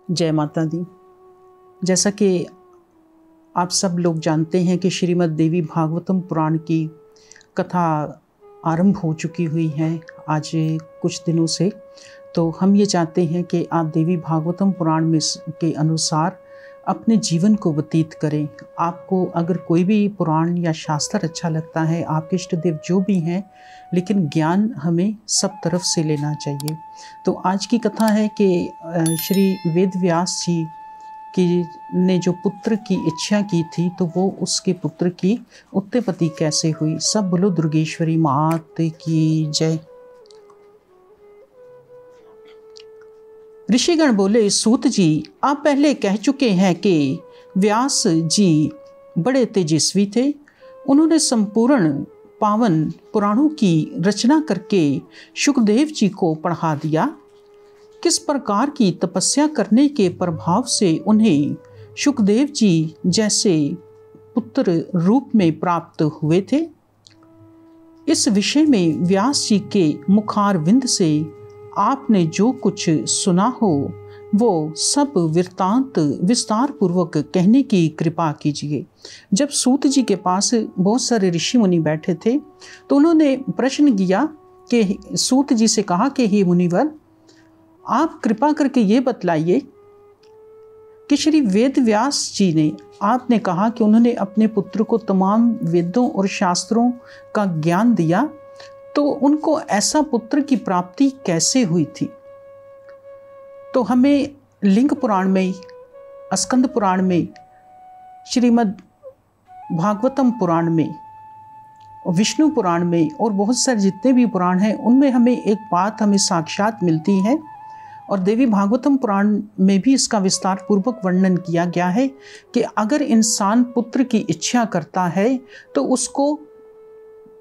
जय माता दी। जैसा कि आप सब लोग जानते हैं कि श्रीमद् देवी भागवतम पुराण की कथा आरंभ हो चुकी हुई है आज कुछ दिनों से। तो हम ये चाहते हैं कि आप देवी भागवतम पुराण में के अनुसार अपने जीवन को व्यतीत करें। आपको अगर कोई भी पुराण या शास्त्र अच्छा लगता है, आपके इष्ट देव जो भी हैं, लेकिन ज्ञान हमें सब तरफ से लेना चाहिए। तो आज की कथा है कि श्री वेद व्यास जी की ने जो पुत्र की इच्छा की थी, तो वो उसके पुत्र की उत्पत्ति कैसे हुई। सब बोलो दुर्गेश्वरी मात की जय। ऋषिगण बोले, सूत जी, आप पहले कह चुके हैं कि व्यास जी बड़े तेजस्वी थे। उन्होंने संपूर्ण पावन पुराणों की रचना करके शुकदेव जी को पढ़ा दिया। किस प्रकार की तपस्या करने के प्रभाव से उन्हें शुकदेव जी जैसे पुत्र रूप में प्राप्त हुए थे, इस विषय में व्यास जी के मुखारविंद से आपने जो कुछ सुना हो वो सब वृत्तांत विस्तार पूर्वक कहने की कृपा कीजिए। जब सूत जी के पास बहुत सारे ऋषि मुनि बैठे थे तो उन्होंने प्रश्न किया कि सूत जी से कहा कि हे मुनिवर, आप कृपा करके ये बतलाइए कि श्री वेद व्यास जी ने, आपने कहा कि उन्होंने अपने पुत्र को तमाम वेदों और शास्त्रों का ज्ञान दिया, तो उनको ऐसा पुत्र की प्राप्ति कैसे हुई थी। तो हमें लिंग पुराण में, स्कंद पुराण में, श्रीमद् भागवतम पुराण में, विष्णु पुराण में और बहुत सारे जितने भी पुराण हैं उनमें हमें एक बात हमें साक्षात मिलती है, और देवी भागवतम पुराण में भी इसका विस्तार पूर्वक वर्णन किया गया है कि अगर इंसान पुत्र की इच्छा करता है तो उसको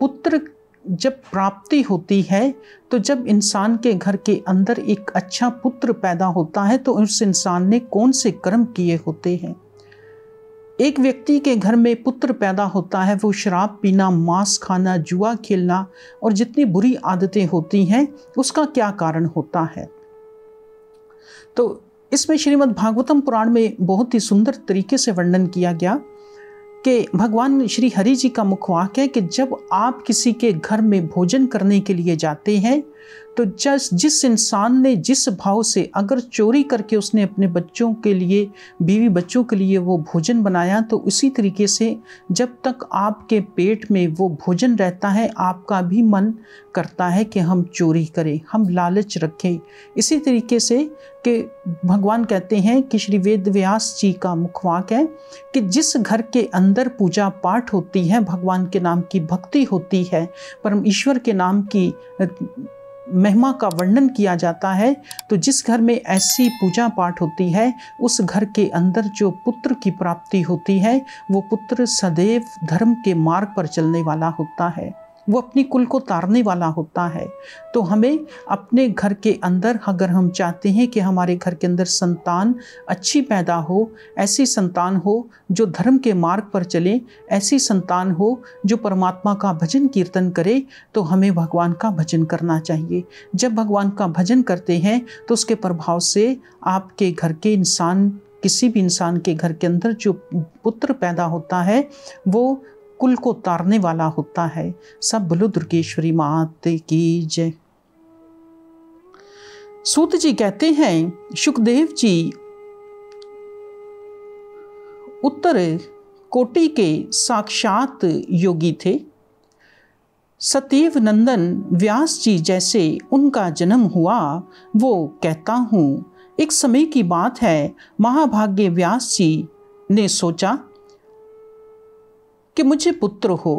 पुत्र जब प्राप्ति होती है, तो जब इंसान के घर के अंदर एक अच्छा पुत्र पैदा होता है तो उस इंसान ने कौन से कर्म किए होते हैं। एक व्यक्ति के घर में पुत्र पैदा होता है, वो शराब पीना, मांस खाना, जुआ खेलना और जितनी बुरी आदतें होती हैं उसका क्या कारण होता है। तो इसमें श्रीमद् भागवतम पुराण में बहुत ही सुंदर तरीके से वर्णन किया गया कि भगवान श्री हरि जी का मुखवाक्य है कि जब आप किसी के घर में भोजन करने के लिए जाते हैं तो जिस इंसान ने जिस भाव से, अगर चोरी करके उसने अपने बच्चों के लिए, बीवी बच्चों के लिए वो भोजन बनाया, तो उसी तरीके से जब तक आपके पेट में वो भोजन रहता है आपका भी मन करता है कि हम चोरी करें, हम लालच रखें। इसी तरीके से कि भगवान कहते हैं कि श्री वेद व्यास जी का मुखवाक्य है कि जिस घर के अंदर पूजा पाठ होती है, भगवान के नाम की भक्ति होती है, परम ईश्वर के नाम की महिमा का वर्णन किया जाता है, तो जिस घर में ऐसी पूजा पाठ होती है उस घर के अंदर जो पुत्र की प्राप्ति होती है, वो पुत्र सदैव धर्म के मार्ग पर चलने वाला होता है, वो अपनी कुल को तारने वाला होता है। तो हमें अपने घर के अंदर, अगर हम चाहते हैं कि हमारे घर के अंदर संतान अच्छी पैदा हो, ऐसी संतान हो जो धर्म के मार्ग पर चले, ऐसी संतान हो जो परमात्मा का भजन कीर्तन करे, तो हमें भगवान का भजन करना चाहिए। जब भगवान का भजन करते हैं तो उसके प्रभाव से आपके घर के इंसान, किसी भी इंसान के घर के अंदर जो पुत्र पैदा होता है वो कुल को तारने वाला होता है। सब बोलो दुर्गेश्वरी मात की जय। सूत जी कहते हैं, शुकदेव जी उत्तर कोटि के साक्षात योगी थे। सत्यव नंदन व्यास जी जैसे उनका जन्म हुआ, वो कहता हूँ। एक समय की बात है, महाभाग्य व्यास जी ने सोचा कि मुझे पुत्र हो।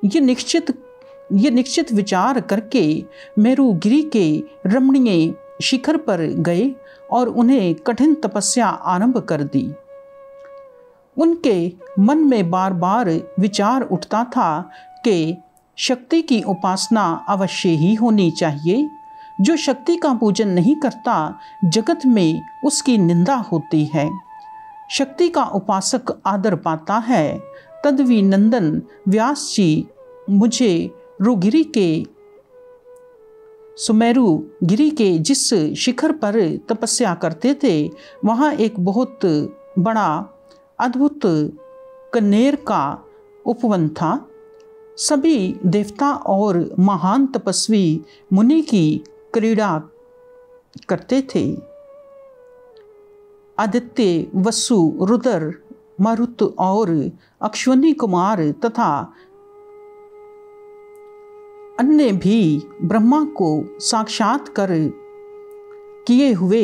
ये निश्चित विचार करके मेरुगिरी के रमणीय शिखर पर गए और उन्हें कठिन तपस्या आरंभ कर दी। उनके मन में बार बार विचार उठता था कि शक्ति की उपासना अवश्य ही होनी चाहिए। जो शक्ति का पूजन नहीं करता, जगत में उसकी निंदा होती है। शक्ति का उपासक आदर पाता है। तद्वी नंदन व्यास जी मुझे रुगिरी के सुमेरु गिरी के जिस शिखर पर तपस्या करते थे वहाँ एक बहुत बड़ा अद्भुत कनेर का उपवन था। सभी देवता और महान तपस्वी मुनि की क्रीड़ा करते थे। आदित्य, वसु, रुद्र, मरुत और अश्वनी कुमार तथा अन्य भी ब्रह्मा को साक्षात्कार किए हुए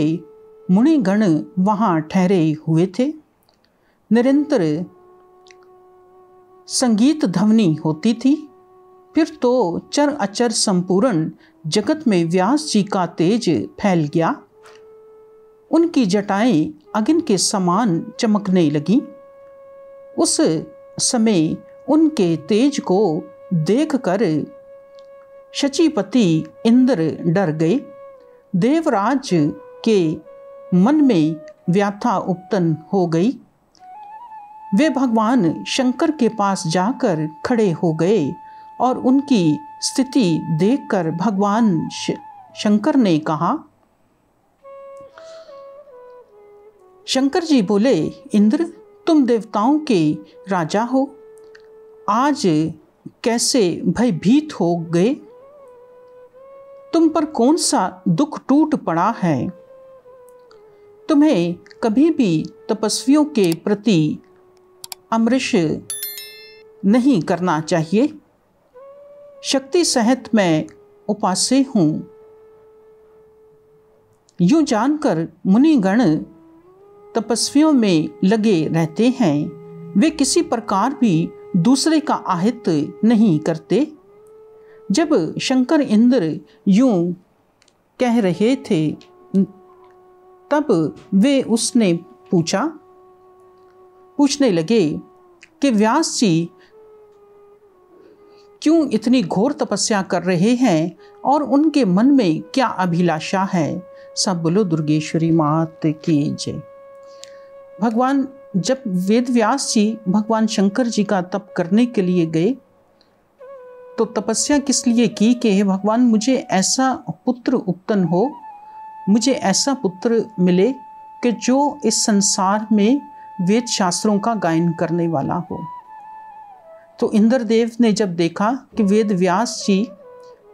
मुनिगण वहाँ ठहरे हुए थे। निरंतर संगीत ध्वनि होती थी। फिर तो चर अचर संपूर्ण जगत में व्यास जी का तेज फैल गया। उनकी जटाएं अग्नि के समान चमकने लगीं। उस समय उनके तेज को देखकर शचीपति इंद्र डर गए। देवराज के मन में व्याथा उत्पन्न हो गई। वे भगवान शंकर के पास जाकर खड़े हो गए और उनकी स्थिति देखकर भगवान शंकर ने कहा, शंकर जी बोले, इंद्र, तुम देवताओं के राजा हो, आज कैसे भयभीत हो गए? तुम पर कौन सा दुख टूट पड़ा है? तुम्हें कभी भी तपस्वियों के प्रति अमृष नहीं करना चाहिए। शक्ति सहित मैं उपास्य हूँ। यूं जानकर मुनिगण तपस्वियों में लगे रहते हैं। वे किसी प्रकार भी दूसरे का अहित नहीं करते। जब शंकर इंद्र यूं कह रहे थे तब वे उसने पूछने लगे कि व्यास जी क्यों इतनी घोर तपस्या कर रहे हैं और उनके मन में क्या अभिलाषा है। सब बोलो दुर्गेश्वरी मात की जय। भगवान जब वेद व्यास जी भगवान शंकर जी का तप करने के लिए गए तो तपस्या किस लिए की कि हे भगवान, मुझे ऐसा पुत्र उत्पन्न हो, मुझे ऐसा पुत्र मिले कि जो इस संसार में वेद शास्त्रों का गायन करने वाला हो। तो इंद्रदेव ने जब देखा कि वेद व्यास जी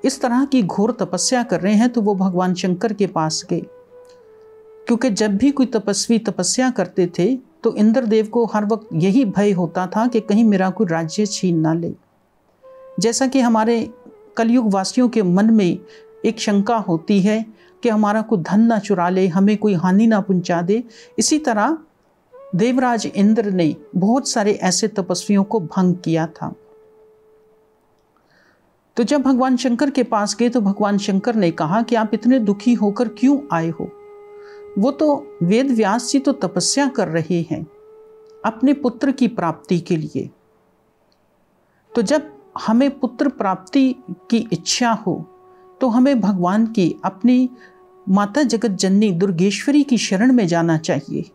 इस तरह की घोर तपस्या कर रहे हैं तो वो भगवान शंकर के पास गए। क्योंकि जब भी कोई तपस्वी तपस्या करते थे तो इंद्रदेव को हर वक्त यही भय होता था कि कहीं मेरा कोई राज्य छीन ना ले। जैसा कि हमारे कलयुग वासियों के मन में एक शंका होती है कि हमारा कोई धन ना चुरा ले, हमें कोई हानि ना पहुंचा दे, इसी तरह देवराज इंद्र ने बहुत सारे ऐसे तपस्वियों को भंग किया था। तो जब भगवान शंकर के पास गए तो भगवान शंकर ने कहा कि आप इतने दुखी होकर क्यों आए हो? वो तो वेद व्यास जी तो तपस्या कर रहे हैं अपने पुत्र की प्राप्ति के लिए। तो जब हमें पुत्र प्राप्ति की इच्छा हो तो हमें भगवान की, अपनी माता जगत जननी दुर्गेश्वरी की शरण में जाना चाहिए।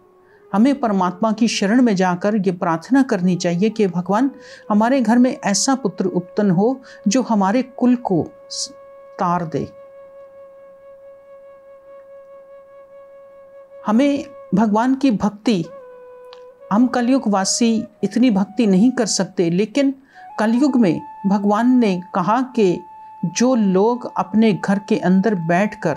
हमें परमात्मा की शरण में जाकर ये प्रार्थना करनी चाहिए कि भगवान हमारे घर में ऐसा पुत्र उत्पन्न हो जो हमारे कुल को तार दे। हमें भगवान की भक्ति, हम कलयुग वासी इतनी भक्ति नहीं कर सकते, लेकिन कलयुग में भगवान ने कहा कि जो लोग अपने घर के अंदर बैठकर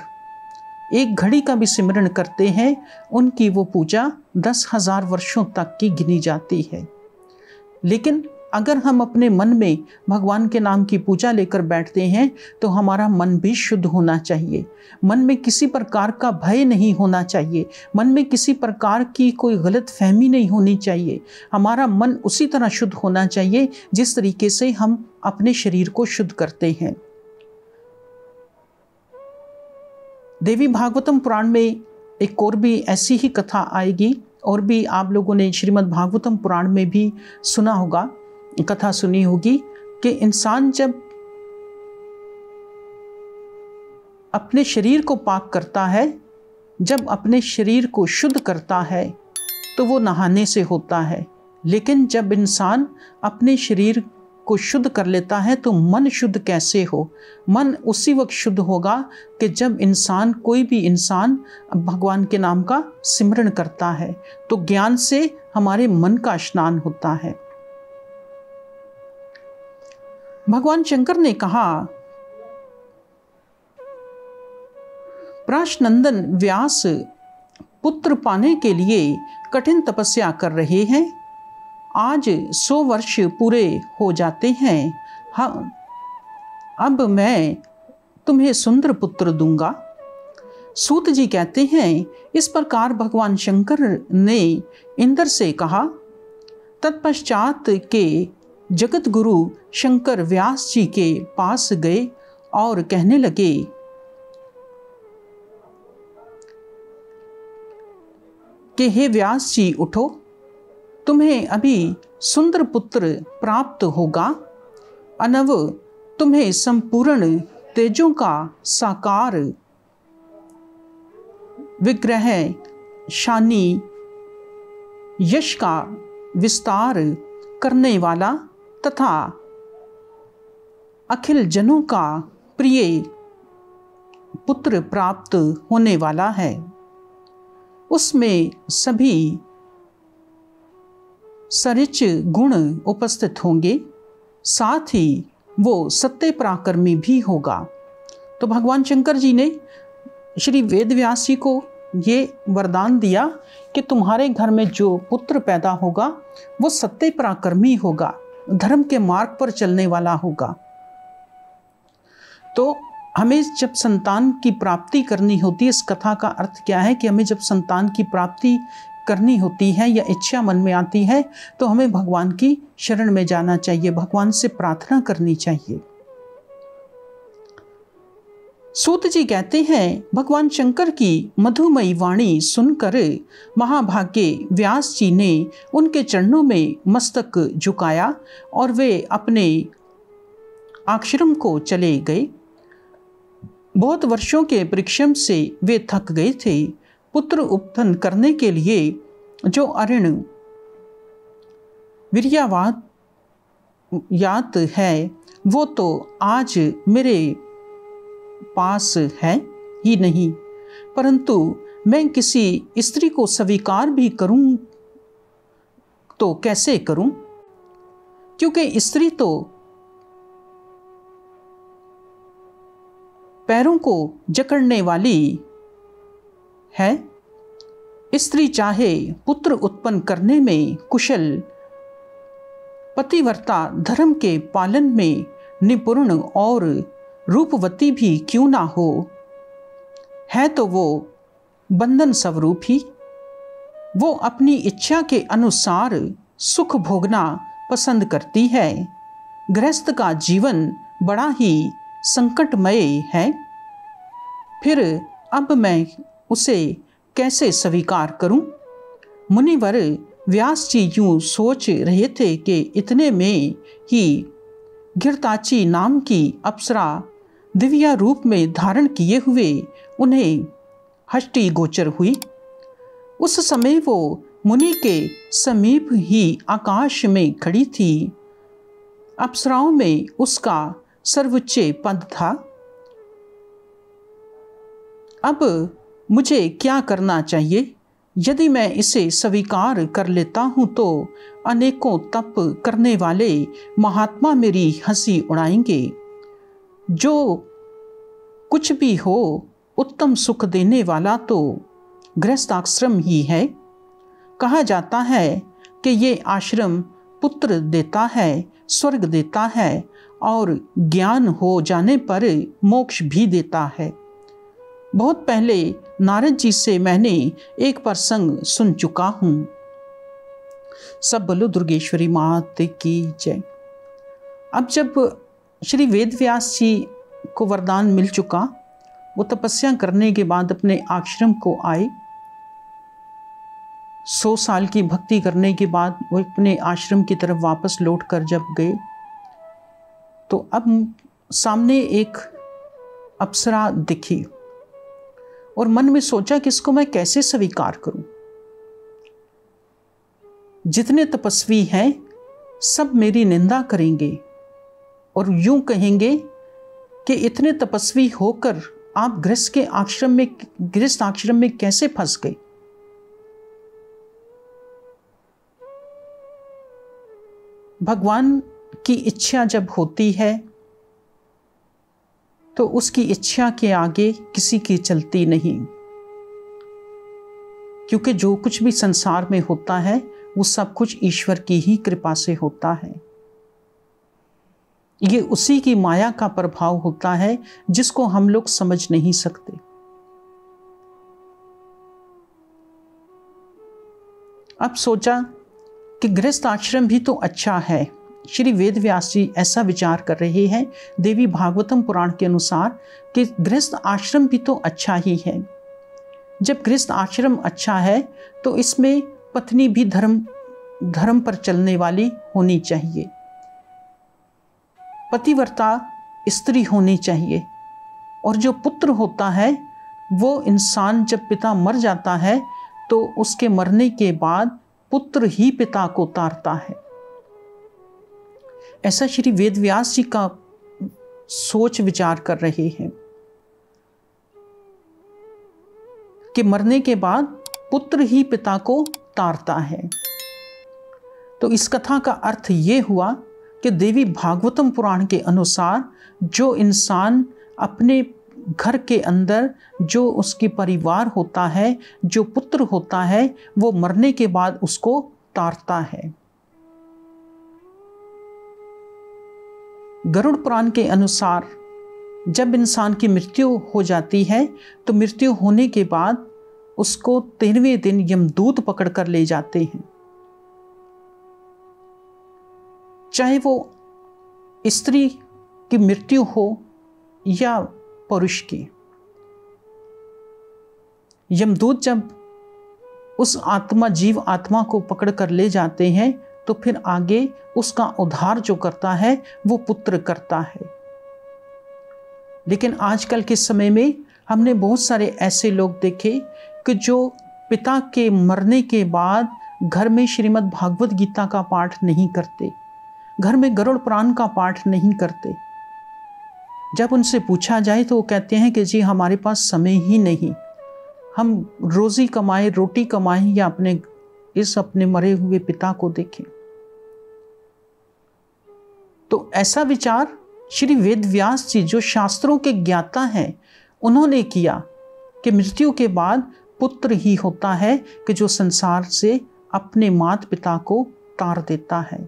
एक घड़ी का भी सिमरन करते हैं उनकी वो पूजा 10,000 वर्षों तक की गिनी जाती है। लेकिन अगर हम अपने मन में भगवान के नाम की पूजा लेकर बैठते हैं तो हमारा मन भी शुद्ध होना चाहिए। मन में किसी प्रकार का भय नहीं होना चाहिए, मन में किसी प्रकार की कोई गलत फहमी नहीं होनी चाहिए। हमारा मन उसी तरह शुद्ध होना चाहिए जिस तरीके से हम अपने शरीर को शुद्ध करते हैं। देवी भागवतम पुराण में एक और भी ऐसी ही कथा आएगी, और भी आप लोगों ने श्रीमद् भागवतम पुराण में भी सुना होगा, कथा सुनी होगी कि इंसान जब अपने शरीर को पाक करता है, जब अपने शरीर को शुद्ध करता है तो वो नहाने से होता है। लेकिन जब इंसान अपने शरीर को शुद्ध कर लेता है तो मन शुद्ध कैसे हो? मन उसी वक्त शुद्ध होगा कि जब कोई भी इंसान भगवान के नाम का सिमरन करता है, तो ज्ञान से हमारे मन का स्नान होता है। भगवान शंकर ने कहा, पराशनंदन व्यास पुत्र पाने के लिए कठिन तपस्या कर रहे हैं। आज 100 वर्ष पूरे हो जाते हैं। हाँ, अब मैं तुम्हें सुंदर पुत्र दूंगा। सूत जी कहते हैं, इस प्रकार भगवान शंकर ने इंद्र से कहा। तत्पश्चात के जगत गुरु शंकर व्यास जी के पास गए और कहने लगे, कि हे व्यास जी उठो, तुम्हें अभी सुंदर पुत्र प्राप्त होगा। अनव तुम्हें संपूर्ण तेजों का साकार विग्रह, शानी, यश का विस्तार करने वाला तथा अखिल जनों का प्रिय पुत्र प्राप्त होने वाला है। उसमें सभी सरिच गुण उपस्थित होंगे, साथ ही वो सत्य पराक्रमी भी होगा। तो भगवान शंकर जी ने श्री वेदव्यास जी को ये वरदान दिया कि तुम्हारे घर में जो पुत्र पैदा होगा वो सत्य पराक्रमी होगा, धर्म के मार्ग पर चलने वाला होगा। तो हमें जब संतान की प्राप्ति करनी होती है, इस कथा का अर्थ क्या है कि हमें जब संतान की प्राप्ति करनी होती है या इच्छा मन में आती है तो हमें भगवान की शरण में जाना चाहिए, भगवान से प्रार्थना करनी चाहिए। सूत जी कहते हैं, भगवान शंकर की मधुमयी वाणी सुनकर महाभागे व्यास जी ने उनके चरणों में मस्तक झुकाया और वे अपने आश्रम को चले गए। बहुत वर्षों के परिश्रम से वे थक गए थे। पुत्र उत्पन्न करने के लिए जो अऋण वीर्यवाद यात है वो तो आज मेरे पास है ही नहीं, परंतु मैं किसी स्त्री को स्वीकार भी करूं तो कैसे करूं, क्योंकि स्त्री तो पैरों को जकड़ने वाली है। स्त्री चाहे पुत्र उत्पन्न करने में कुशल, पतिव्रता धर्म के पालन में निपुण और रूपवती भी क्यों ना हो, है तो वो बंधन स्वरूप ही। वो अपनी इच्छा के अनुसार सुख भोगना पसंद करती है। गृहस्थ का जीवन बड़ा ही संकटमय है, फिर अब मैं उसे कैसे स्वीकार करूं? मुनिवर व्यास जी यूं सोच रहे थे कि इतने में ही घृताची नाम की अप्सरा दिव्या रूप में धारण किए हुए उन्हें हष्टी गोचर हुई। उस समय वो मुनि के समीप ही आकाश में खड़ी थी। अप्सराओं में उसका सर्वोच्च पद था। अब मुझे क्या करना चाहिए? यदि मैं इसे स्वीकार कर लेता हूं तो अनेकों तप करने वाले महात्मा मेरी हंसी उड़ाएंगे। जो कुछ भी हो उत्तम सुख देने वाला तो गृहस्थाश्रम ही है। कहा जाता है कि ये आश्रम पुत्र देता है, स्वर्ग देता है और ज्ञान हो जाने पर मोक्ष भी देता है। बहुत पहले नारद जी से मैंने एक प्रसंग सुन चुका हूँ। सब बोलो दुर्गेश्वरी मात की जय। अब जब श्री वेदव्यास जी को वरदान मिल चुका, वो तपस्या करने के बाद अपने आश्रम को आए। 100 साल की भक्ति करने के बाद वो अपने आश्रम की तरफ वापस लौट कर जब गए तो अब सामने एक अप्सरा दिखी और मन में सोचा कि इसको मैं कैसे स्वीकार करूं। जितने तपस्वी हैं सब मेरी निंदा करेंगे, और यूं कहेंगे कि इतने तपस्वी होकर आप गृहस्थ आश्रम में कैसे फंस गए। भगवान की इच्छा जब होती है तो उसकी इच्छा के आगे किसी की चलती नहीं, क्योंकि जो कुछ भी संसार में होता है वो सब कुछ ईश्वर की ही कृपा से होता है। ये उसी की माया का प्रभाव होता है जिसको हम लोग समझ नहीं सकते। अब सोचा कि गृहस्थ आश्रम भी तो अच्छा है। श्री वेद व्यास जी ऐसा विचार कर रहे हैं देवी भागवतम पुराण के अनुसार कि गृहस्थ आश्रम भी तो अच्छा ही है। जब गृहस्थ आश्रम अच्छा है तो इसमें पत्नी भी धर्म पर चलने वाली होनी चाहिए, पतिव्रता स्त्री होनी चाहिए, और जो पुत्र होता है वो इंसान जब पिता मर जाता है तो उसके मरने के बाद पुत्र ही पिता को तारता है। ऐसा श्री वेद व्यास जी का सोच विचार कर रहे हैं कि मरने के बाद पुत्र ही पिता को तारता है। तो इस कथा का अर्थ ये हुआ कि देवी भागवतम पुराण के अनुसार जो इंसान अपने घर के अंदर जो उसके परिवार होता है, जो पुत्र होता है, वो मरने के बाद उसको तारता है। गरुड़ पुराण के अनुसार जब इंसान की मृत्यु हो जाती है तो मृत्यु होने के बाद उसको 13वें दिन यमदूत पकड़ कर ले जाते हैं, चाहे वो स्त्री की मृत्यु हो या पुरुष की। यमदूत जब उस जीव आत्मा को पकड़ कर ले जाते हैं तो फिर आगे उसका उद्धार जो करता है वो पुत्र करता है। लेकिन आजकल के समय में हमने बहुत सारे ऐसे लोग देखे कि जो पिता के मरने के बाद घर में श्रीमद् भागवत गीता का पाठ नहीं करते, घर में गरुड़ पुराण का पाठ नहीं करते। जब उनसे पूछा जाए तो वो कहते हैं कि जी हमारे पास समय ही नहीं, हम रोजी कमाए, रोटी कमाए या अपने मरे हुए पिता को देखें। तो ऐसा विचार श्री वेद व्यास जी जो शास्त्रों के ज्ञाता हैं उन्होंने किया कि मृत्यु के बाद पुत्र ही होता है कि जो संसार से अपने माता पिता को तार देता है।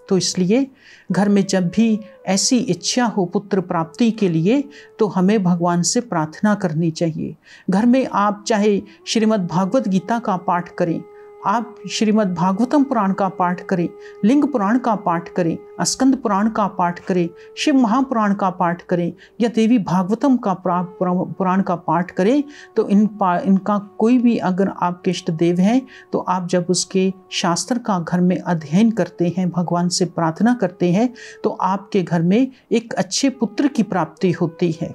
तो इसलिए घर में जब भी ऐसी इच्छा हो पुत्र प्राप्ति के लिए तो हमें भगवान से प्रार्थना करनी चाहिए। घर में आप चाहे श्रीमद् भागवत गीता का पाठ करें, आप श्रीमद् भागवतम पुराण का पाठ करें, लिंग पुराण का पाठ करें, स्कंद पुराण का पाठ करें, शिव महापुराण का पाठ करें या देवी भागवतम का पुराण का पाठ करें, तो इनका कोई भी अगर आपके इष्ट देव हैं तो आप जब उसके शास्त्र का घर में अध्ययन करते हैं, भगवान से प्रार्थना करते हैं, तो आपके घर में एक अच्छे पुत्र की प्राप्ति होती है।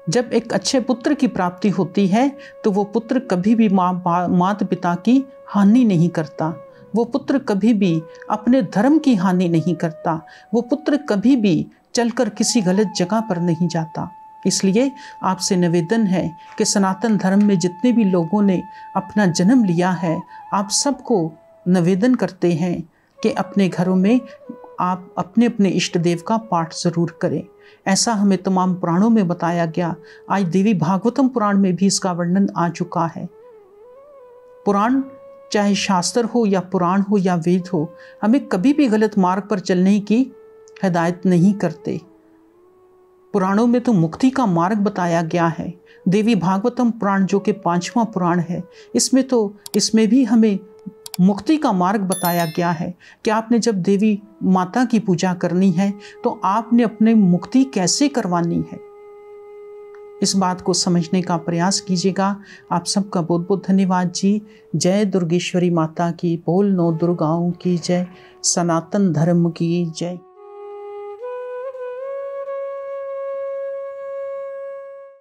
जब एक अच्छे पुत्र की प्राप्ति होती है तो वो पुत्र कभी भी माता पिता की हानि नहीं करता, वो पुत्र कभी भी अपने धर्म की हानि नहीं करता, वो पुत्र कभी भी चलकर किसी गलत जगह पर नहीं जाता। इसलिए आपसे निवेदन है कि सनातन धर्म में जितने भी लोगों ने अपना जन्म लिया है, आप सबको निवेदन करते हैं कि अपने घरों में आप अपने अपने इष्ट देव का पाठ जरूर करें। ऐसा हमें तमाम पुराणों में बताया गया। आज देवी भागवतम पुराण में भी इसका वर्णन आ चुका है। पुराण चाहे शास्त्र हो या पुराण हो या वेद हो, हमें कभी भी गलत मार्ग पर चलने की हिदायत नहीं करते। पुराणों में तो मुक्ति का मार्ग बताया गया है। देवी भागवतम पुराण जो कि 5वां पुराण है, इसमें भी हमें मुक्ति का मार्ग बताया गया है कि आपने जब देवी माता की पूजा करनी है तो आपने अपने मुक्ति कैसे करवानी है। इस बात को समझने का प्रयास कीजिएगा। आप सबका बहुत बहुत धन्यवाद जी। जय दुर्गेश्वरी माता की, बोल 9 दुर्गाओं की जय, सनातन धर्म की जय।